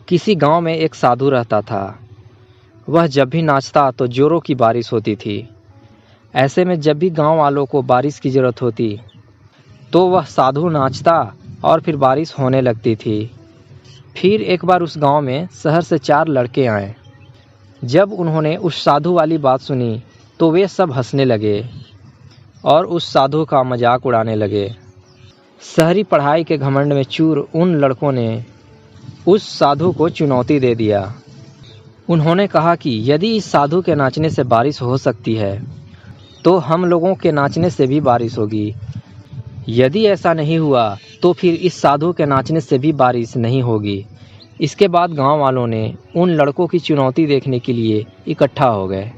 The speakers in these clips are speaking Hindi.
किसी गांव में एक साधु रहता था। वह जब भी नाचता तो जोरों की बारिश होती थी। ऐसे में जब भी गांव वालों को बारिश की ज़रूरत होती तो वह साधु नाचता और फिर बारिश होने लगती थी। फिर एक बार उस गांव में शहर से 4 लड़के आए। जब उन्होंने उस साधु वाली बात सुनी तो वे सब हंसने लगे और उस साधु का मजाक उड़ाने लगे। शहरी पढ़ाई के घमंड में चूर उन लड़कों ने उस साधु को चुनौती दे दिया। उन्होंने कहा कि यदि इस साधु के नाचने से बारिश हो सकती है तो हम लोगों के नाचने से भी बारिश होगी। यदि ऐसा नहीं हुआ तो फिर इस साधु के नाचने से भी बारिश नहीं होगी। इसके बाद गांव वालों ने उन लड़कों की चुनौती देखने के लिए इकट्ठा हो गए।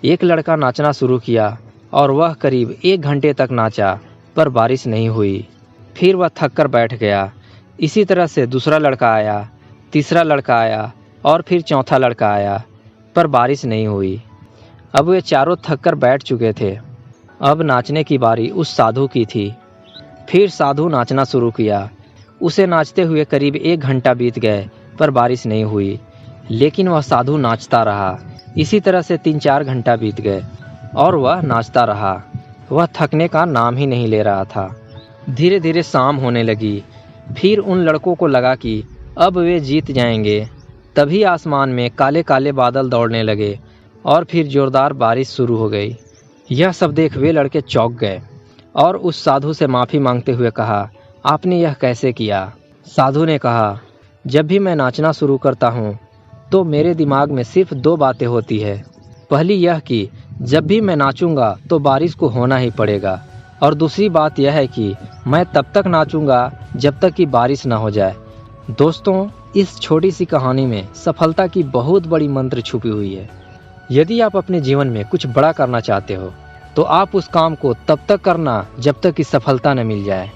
एक लड़का नाचना शुरू किया और वह करीब 1 घंटे तक नाचा, पर बारिश नहीं हुई। फिर वह थक कर बैठ गया। इसी तरह से दूसरा लड़का आया, तीसरा लड़का आया और फिर चौथा लड़का आया, पर बारिश नहीं हुई। अब वे चारों थक कर बैठ चुके थे। अब नाचने की बारी उस साधु की थी। फिर साधु नाचना शुरू किया। उसे नाचते हुए करीब 1 घंटा बीत गए, पर बारिश नहीं हुई, लेकिन वह साधु नाचता रहा। इसी तरह से 3-4 घंटा बीत गए और वह नाचता रहा। वह थकने का नाम ही नहीं ले रहा था। धीरे धीरे शाम होने लगी। फिर उन लड़कों को लगा कि अब वे जीत जाएंगे। तभी आसमान में काले काले बादल दौड़ने लगे और फिर जोरदार बारिश शुरू हो गई। यह सब देख वे लड़के चौंक गए और उस साधु से माफ़ी मांगते हुए कहा, आपने यह कैसे किया? साधु ने कहा, जब भी मैं नाचना शुरू करता हूँ तो मेरे दिमाग में सिर्फ 2 बातें होती है। पहली यह कि जब भी मैं नाचूंगा तो बारिश को होना ही पड़ेगा, और दूसरी बात यह है कि मैं तब तक नाचूंगा जब तक कि बारिश ना हो जाए। दोस्तों, इस छोटी सी कहानी में सफलता की बहुत बड़ी मंत्र छुपी हुई है। यदि आप अपने जीवन में कुछ बड़ा करना चाहते हो तो आप उस काम को तब तक करना जब तक कि सफलता न मिल जाए।